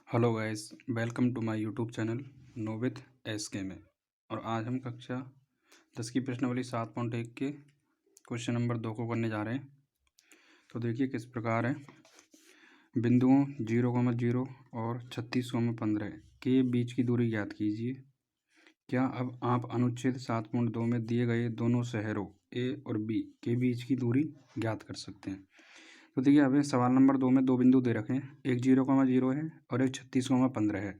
Hello guys, welcome to my YouTube channel know with S K में। और आज हम कक्षा 10 की प्रश्नावली 7.1 के क्वेश्चन नंबर 2 को करने जा रहे हैं। तो देखिए किस प्रकार है। बिंदुओं 0,0 और 36,15 के बीच की दूरी ज्ञात कीजिए। क्या अब आप अनुच्छेद 7.2 में दिए गए दोनों शहरों ए और बी के बीच की दूरी ज्ञात कर सकते हैं। तो देखिए हमें सवाल नंबर 2 में दो बिंदु दे रखे हैं, एक 0,0 है और एक 36,15 है।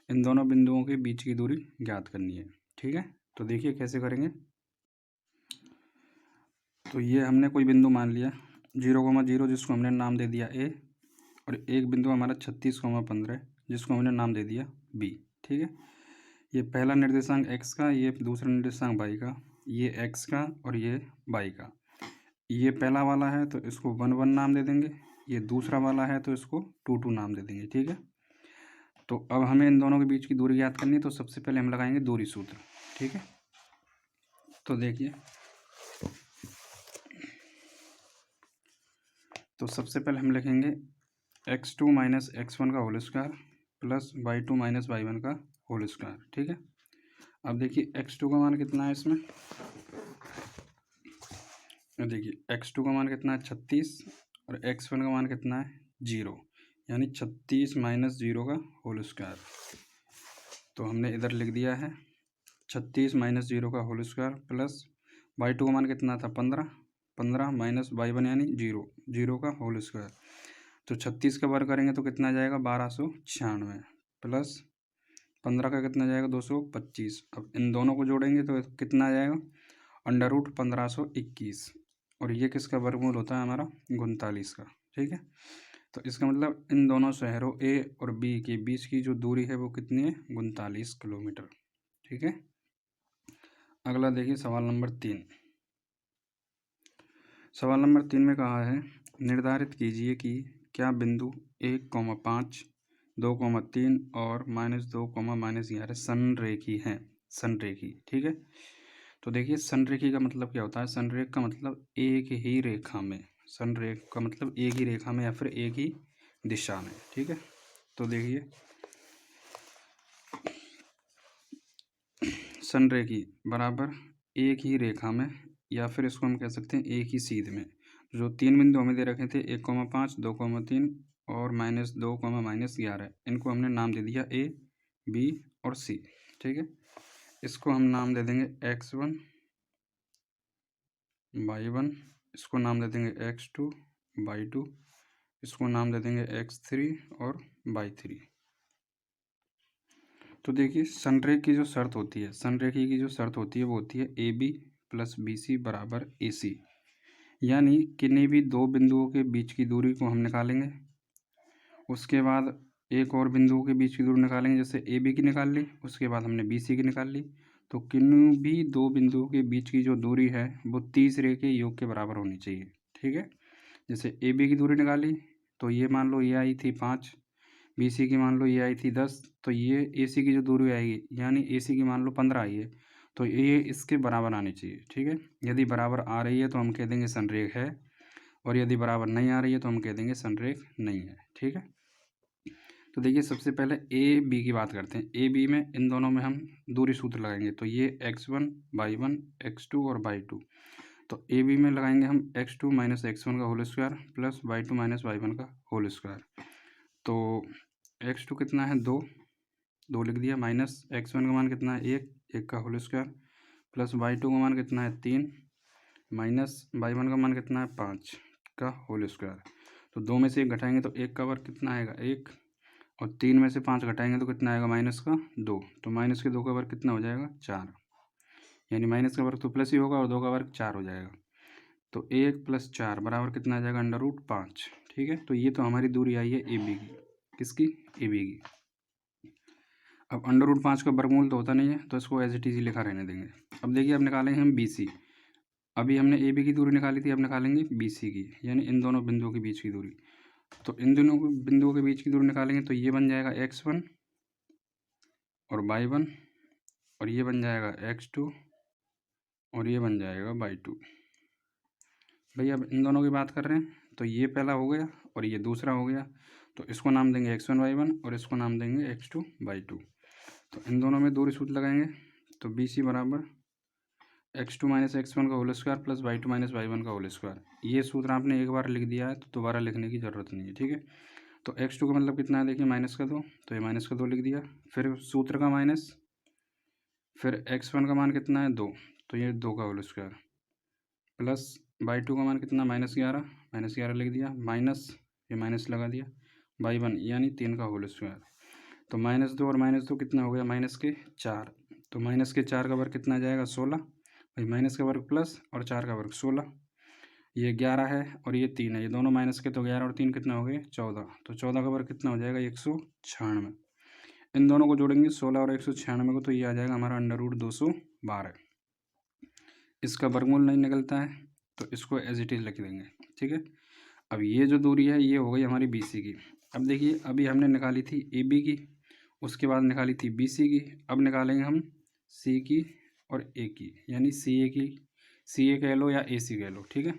इन दोनों बिंदुओं के बीच की दूरी ज्ञात करनी है। ठीक है, तो देखिए कैसे करेंगे। तो ये हमने कोई बिंदु मान लिया 0,0 जिसको हमने नाम दे दिया ए, और एक बिंदु हमारा 36,15 जिसको हमने नाम दे दिया बी। ठीक है, ये पहला निर्देशांक एक्स का, ये दूसरा निर्देशांक वाई का, ये एक्स का और ये वाई का। ये पहला वाला है तो इसको 1,1 नाम दे देंगे, ये दूसरा वाला है तो इसको 2,2 नाम दे देंगे। ठीक है, तो अब हमें इन दोनों के बीच की दूरी याद करनी है, तो सबसे पहले हम लगाएंगे दूरी सूत्र। ठीक है, तो देखिए, तो सबसे पहले हम लिखेंगे x2 माइनस x1 का whole square plus y2 minus y1 का होल स्क्वायर। ठीक है, अब देखिए x2 का मान कितना है इसमें, देखिए x2 का मान कितना है 36 और x1 का मान कितना है 0, यानी 36 माइनस 0 का होल स्क्वायर। तो हमने इधर लिख दिया है 36 माइनस 0 का होल स्क्वायर प्लस y2 का मान कितना था 15 माइनस y1 यानी 0 का होल स्क्वायर। तो 36 का वर्ग करेंगे तो कितना जाएगा 1296 प्लस 15 का कितना जाएगा 225। अब इन दोनों को जोड़ेंगे तो कितना जाएगा √1521, और ये किसका वर्गमूल होता है हमारा 39 का। ठीक है, तो इसका मतलब इन दोनों शहरों ए और बी के बीच की जो दूरी है वो कितनी है 39 किलोमीटर। ठीक है, अगला देखिए सवाल नंबर 3। सवाल नंबर 3 में कहा है निर्धारित कीजिए कि क्या बिंदु 1,5, 2,3 और -2, संरेखी हैं। संरेखी, ठीक है। तो देखिए संरेखी का मतलब क्या होता है। संरेख का मतलब एक ही रेखा में, संरेख का मतलब एक ही रेखा में या फिर एक ही दिशा में। ठीक है, तो देखिए संरेखी बराबर एक ही रेखा में, या फिर इसको हम कह सकते हैं एक ही सीध में। जो तीन बिंदु हमें दे रखे थे 1,5, 2,3 और -2, -11, इनको हमने नाम दे दिया ए, बी और सी। ठीक है, इसको हम नाम दे देंगे x1, y1, इसको नाम दे देंगे x2, y2, इसको नाम दे देंगे x3 और y3। तो देखिए संरेख की जो शर्त होती है, संरेखी की जो शर्त होती है वो होती है A B plus B C बराबर ए सी, यानी किन्हीं भी दो बिंदुओं के बीच की दूरी को हम निकालेंगे। उसके बाद एक और बिंदुओं के बीच की दूरी निकालेंगे, जैसे ए बी की निकाल ली, उसके बाद हमने बी सी की निकाल ली। तो किन्हीं भी दो बिंदुओं के बीच की जो दूरी है वो तीसरे के योग के बराबर होनी चाहिए। ठीक है, जैसे ए बी की दूरी निकाली तो ये मान लो ये आई थी 5, बी सी की मान लो ये आई थी 10, तो ये ए सी की जो दूरी आएगी यानी ए सी की मान लो 15 आई है, तो ये इसके बराबर आनी चाहिए। ठीक है, यदि बराबर आ रही है तो हम कह देंगे संरेख है, और यदि बराबर नहीं आ रही है तो हम कह देंगे संरेख नहीं है। ठीक है, तो देखिए सबसे पहले ए बी की बात करते हैं। ए बी में इन दोनों में हम दूरी सूत्र लगाएंगे, तो ये x1, y1, x2 और y2। तो ए बी में लगाएंगे हम x2 माइनस x1 का whole square plus y2 minus y1 का होल स्क्वायर। तो x2 कितना है 2 लिख दिया, माइनस x1 का मान कितना है 1 का होल स्क्वायर प्लस y2 का मान कितना है 3 माइनस y1 का मान कितना है 5 का होल स्क्वायर। तो 2 में से 1 घटाएंगे तो 1 का वर्ग कितना आएगा 1, और 3 में से 5 घटाएंगे तो कितना आएगा -2, तो माइनस के 2 का वर्ग कितना हो जाएगा 4, यानी माइनस का वर्ग तो प्लस ही होगा और 2 का वर्ग 4 हो जाएगा। तो 1 + 4 बराबर कितना आ जाएगा √5। ठीक है, तो ये तो हमारी दूरी आई है ए बी की, किसकी ए बी की। अब √5 का वर्गमूल तो होता नहीं है, तो इसको एज इट इज लिखा रहने देंगे। अब देखिए अब निकालेंगे हम बी सी। अभी हमने ए बी की दूरी निकाली थी, अब निकालेंगे बी सी की, यानी इन दोनों बिंदुओं के बीच की दूरी। तो इन दोनों बिंदुओं के बीच की दूरी निकालेंगे तो ये बन जाएगा x1 और y1, और ये बन जाएगा x2 और ये बन जाएगा y2। भैया अब इन दोनों की बात कर रहे हैं तो ये पहला हो गया, और ये दूसरा हो गया, तो इसको नाम देंगे x1 y1 और इसको नाम देंगे x2 y2। तो इन दोनों में दूरी सूत्र लगाएंगे, तो बी सी बराबर x2 माइनस x1 का whole square plus y2 minus y1 का होल स्क्वायर। ये सूत्र आपने एक बार लिख दिया है तो दोबारा लिखने की ज़रूरत नहीं है, ठीक है। तो x2 का मतलब कितना है, देखिए माइनस का 2, तो ये माइनस का 2 लिख दिया, फिर सूत्र का माइनस, फिर x1 का मान कितना है 2, तो ये 2 का होल स्क्वायर प्लस y2 का मान कितना -11 लिख दिया, माइनस ये माइनस लगा दिया y1 यानी 3 का होल स्क्वायर। तो -2 और -2 कितना हो गया, -4, तो -4 का वर्ग कितना आ जाएगा 16, भाई माइनस का वर्ग प्लस और 4 का वर्ग 16, ये 11 है और ये 3 है, ये दोनों माइनस के, तो 11 और 3 कितना हो गए 14, तो 14 का वर्ग कितना हो जाएगा 196। इन दोनों को जोड़ेंगे 16 और 196 को, तो ये आ जाएगा हमारा √212। इसका वर्गमूल नहीं निकलता है तो इसको एज इट इज़ लिख देंगे, ठीक है। अब ये जो दूरी है ये हो गई हमारी बी सी की। अब देखिए अभी हमने निकाली थी ए बी की, उसके बाद निकाली थी बी सी की, अब निकालेंगे हम सी की और ए की, यानी सी ए की, सी ए कह लो या ए सी कह लो, ठीक है।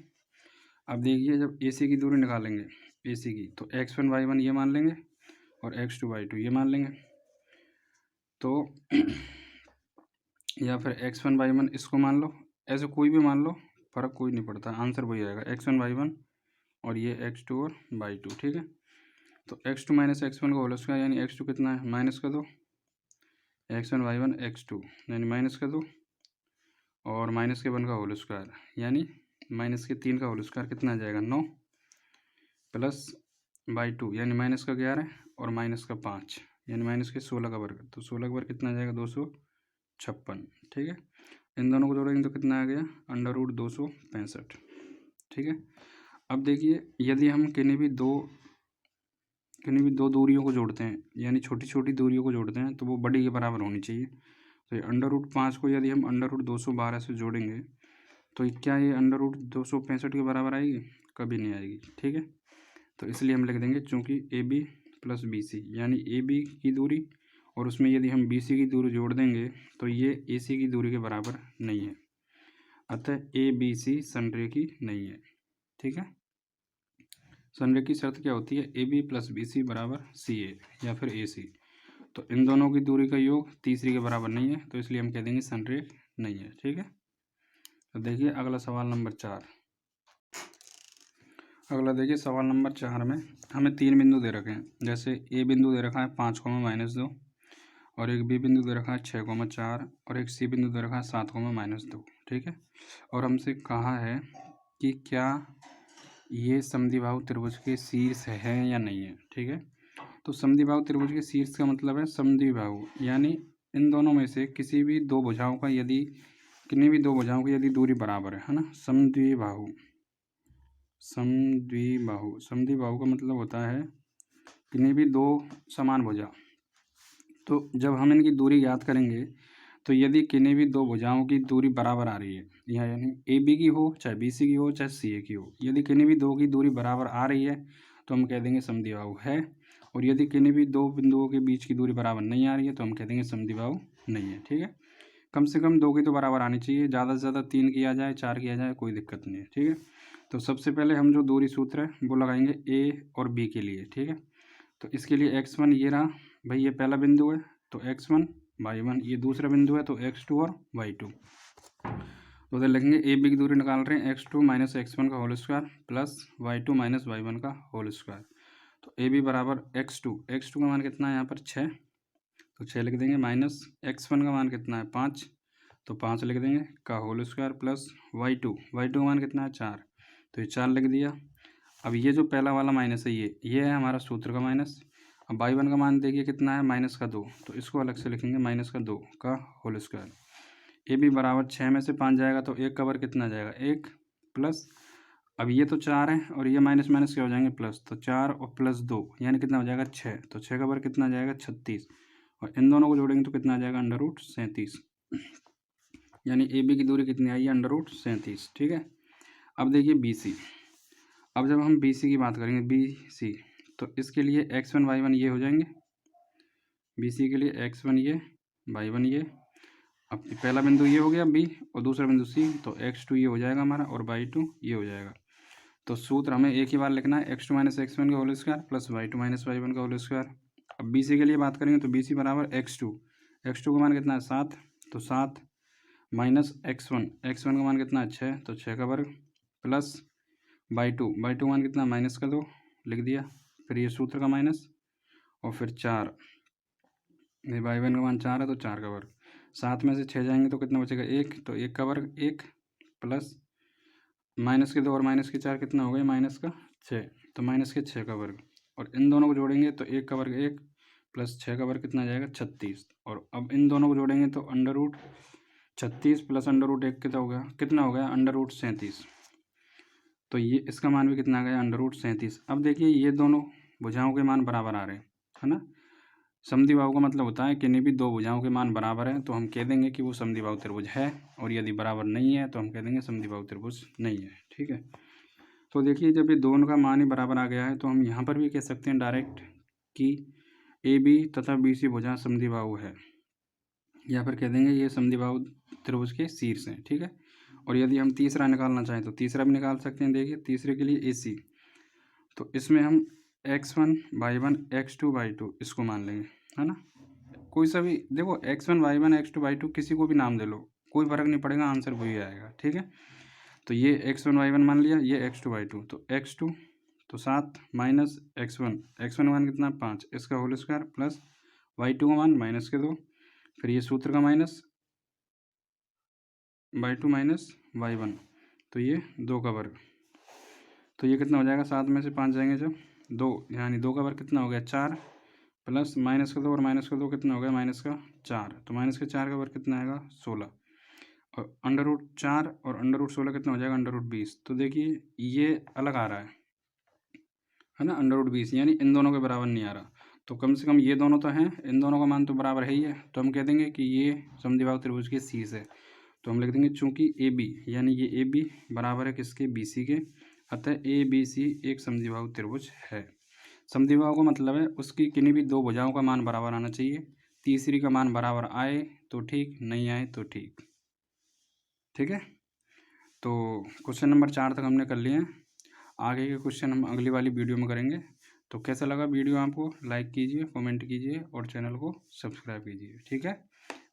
अब देखिए जब ए सी की दूरी निकालेंगे ए सी की, तो x1 y1 ये मान लेंगे और x2 y2 ये मान लेंगे, तो या फिर x1 y1 इसको मान लो, ऐसे कोई भी मान लो, फ़र्क कोई नहीं पड़ता, आंसर वही आएगा x1 y1 और ये x2 और y2, ठीक है। तो x2 माइनस x1 का होल स्क्वायर यानी x2 कितना है माइनस का 2, x1 y1 x2 यानी माइनस का 2 और माइनस के 1 का होल स्क्वायर यानी माइनस के 3 का होल स्क्वायर कितना आ जाएगा 9 प्लस y2 यानी माइनस का 11 और माइनस का 5 यानी माइनस के 16 का वर्ग, तो 16 का वर्ग कितना आ जाएगा 256, ठीक है। इन दोनों को जोड़ेंगे तो कितना आ गया √265, ठीक है। अब देखिए यदि हम किन्हीं भी दो दूरियों को जोड़ते हैं, यानी छोटी छोटी दूरियों को जोड़ते हैं, तो वो बड़ी के बराबर होनी चाहिए। तो ये √5 को यदि हम √212 से जोड़ेंगे तो क्या ये √265 के बराबर आएगी, कभी नहीं आएगी, ठीक है। तो इसलिए हम लिख देंगे चूँकि A B plus B C यानी ए बी की दूरी और उसमें यदि हम बी सी की दूरी जोड़ देंगे तो ये ए सी की दूरी के बराबर नहीं है, अतः ए बी सी संरेखी नहीं है, ठीक है। संरेखी शर्त क्या होती है, A B plus B C बराबर सी ए या फिर ए सी, तो इन दोनों की दूरी का योग तीसरी के बराबर नहीं है, तो इसलिए हम कह देंगे संरेख नहीं है, ठीक है। तो देखिए अगला सवाल नंबर 4। अगला देखिए सवाल नंबर 4 में हमें 3 बिंदु दे रखे हैं, जैसे ए बिंदु दे रखा है 5, -2 और एक बी बिंदु दे रखा है 6, 4 और एक सी बिंदु दे रखा है 7, -2, ठीक है। और हमसे कहा है कि क्या ये समद्विबाहु त्रिभुज के शीर्ष है या नहीं है, ठीक है। तो समद्विबाहु त्रिभुज के शीर्ष का मतलब है समद्विबाहु, यानी इन दोनों में से किसी भी दो भुजाओं का यदि किन्हीं भी दो भुजाओं की यदि दूरी बराबर है ना, समद्विबाहु। समद्विबाहु का मतलब होता है किन्हीं भी दो समान भुजा। तो जब हम इनकी दूरी ज्ञात करेंगे तो यदि किन्हीं भी दो भुजाओं की दूरी बराबर आ रही है, यानी ए बी की हो चाहे बी सी की हो चाहे सी ए की हो, यदि किन्हीं भी दो की दूरी बराबर आ रही है तो हम कह देंगे समद्विबाहु है, और यदि किन्हीं भी दो बिंदुओं के बीच की दूरी बराबर नहीं आ रही है तो हम कह देंगे समद्विबाहु नहीं है, ठीक है। कम से कम 2 की तो बराबर आनी चाहिए, ज़्यादा से ज़्यादा 3 किया जाए 4 किया जाए कोई दिक्कत नहीं है, ठीक है। तो सबसे पहले हम जो दूरी सूत्र है वो लगाएंगे ए और बी के लिए, ठीक है। तो इसके लिए x1 ये रहा, भाई ये पहला बिंदु है तो x1 y1, ये दूसरा बिंदु है तो x2 और y2। तो उधर लिखेंगे ए बी की दूरी निकाल रहे हैं x2 माइनस x1 का whole square plus y2 minus y1 का होल स्क्वायर। तो ए बी बराबर x2 का मान कितना है यहाँ पर 6, तो 6 लिख देंगे, माइनस x1 का मान कितना है 5, तो 5 लिख देंगे का होल स्क्वायर प्लस y2 का मान कितना है 4, तो ये 4 लिख दिया। अब ये जो पहला वाला माइनस है ये है हमारा सूत्र का माइनस। अब y1 का मान देखिए कितना है -2, तो इसको अलग से लिखेंगे -2 का होल स्क्वायर। ए बी बराबर 6 में से 5 जाएगा तो 1 का वर्ग कितना जाएगा 1 प्लस, अब ये तो 4 है और ये माइनस माइनस क्या हो जाएंगे प्लस, तो 4 और प्लस 2 यानी कितना हो जाएगा 6, तो 6 का वर्ग कितना जाएगा 36, और इन दोनों को जोड़ेंगे तो कितना आ जाएगा √37, यानी ए बी की दूरी कितनी आई है √37, ठीक है। अब देखिए बी सी, अब जब हम बी सी की बात करेंगे बी सी, तो इसके लिए x1 y1 ये हो जाएंगे, बी सी के लिए x1 ये y1 ये, अब पहला बिंदु ये हो गया बी और दूसरा बिंदु सी, तो x2 ये हो जाएगा हमारा और y2 ये हो जाएगा। तो सूत्र हमें एक ही बार लिखना है, x2 माइनस x1 का whole square plus y2 minus y1 का होल स्क्वायर। अब बी सी के लिए बात करेंगे तो बी सी बराबर x2 का मान कितना है 7, तो 7 माइनस x1 का मान कितना है 6, तो 6 का वर्ग प्लस y2 का मान कितना माइनस का 2 लिख दिया, फिर ये सूत्र का माइनस और फिर 4, ये y1 का मान 4 है तो 4 का वर्ग। 7 में से 6 जाएंगे तो कितना बचेगा 1, तो 1 का वर्ग 1 प्लस माइनस के 2 और माइनस के 4 कितना हो गया माइनस का 6, तो माइनस के 6 का वर्ग। और इन दोनों को जोड़ेंगे तो 1 का वर्ग 1 प्लस 6 का वर्ग कितना आ जाएगा 36। और अब इन दोनों को जोड़ेंगे तो under root 36 plus under root 1 कितना हो गया अंडर रूट 37। तो ये इसका मान भी कितना आ गया अंडर रूट 37। अब देखिए ये दोनों भुजाओं के मान बराबर आ रहे हैं, है ना। समद्विबाहु का मतलब होता है किन्हीं भी दो भुजाओं के मान बराबर हैं तो हम कह देंगे कि वो समद्विबाहु त्रिभुज है, और यदि बराबर नहीं है तो हम कह देंगे समद्विबाहु त्रिभुज नहीं है। ठीक है, तो देखिए जब ये दोनों का मान ही बराबर आ गया है तो हम यहाँ पर भी कह सकते हैं डायरेक्ट कि ए बी तथा बी सी भुजा समद्विबाहु है, या फिर कह देंगे ये समद्विबाहु त्रिभुज के शीर्ष हैं। ठीक है, और यदि हम तीसरा निकालना चाहें तो तीसरा भी निकाल सकते हैं। देखिए तीसरे के लिए ए सी, तो इसमें हम x1 y1 x2 y2 इसको मान लेंगे, है ना। कोई सा भी देखो x1 y1 x2 y2 किसी को भी नाम दे लो, कोई फर्क नहीं पड़ेगा, आंसर वही आएगा। ठीक है, तो ये x1 y1 मान लिया, ये x2 y2, तो x2 तो 7 माइनस x1 मान कितना 5, इसका होल स्क्वायर प्लस y2 का मान माइनस के 2, फिर ये सूत्र का माइनस y2 माइनस y1, तो ये 2 का वर्ग। तो ये कितना हो जाएगा 7 में से 5 जाएंगे जब 2, यानी 2 का वर्ग कितना हो गया 4 प्लस माइनस का 2 और माइनस का 2 कितना हो गया माइनस का 4, तो माइनस के 4 का वर्ग कितना आएगा 16, और अंडर रूट 4 और अंडर रूट 16 कितना हो जाएगा अंडर रूट 20। तो देखिए ये अलग आ रहा है ना, अंडर रूट 20, यानी इन दोनों के बराबर नहीं आ रहा। तो कम से कम ये दोनों तो हैं, इन दोनों का मान तो बराबर है ही है, तो हम कह देंगे कि ये समद्विबाहु त्रिभुज के शीर्ष है। तो हम लिख देंगे चूंकि ए बी, यानी ये ए बी बराबर है किसके बी सी के, अतः ए बी सी एक समद्विबाहु त्रिभुज है। समद्विबाहु का मतलब है उसकी किन्हीं भी दो भुजाओं का मान बराबर आना चाहिए, तीसरी का मान बराबर आए तो ठीक, नहीं आए तो ठीक। ठीक है, तो क्वेश्चन नंबर 4 तक हमने कर लिए हैं, आगे के क्वेश्चन हम अगली वाली वीडियो में करेंगे। तो कैसा लगा वीडियो आपको, लाइक कीजिए, कमेंट कीजिए और चैनल को सब्सक्राइब कीजिए। ठीक है,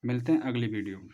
मिलते हैं अगली वीडियो में।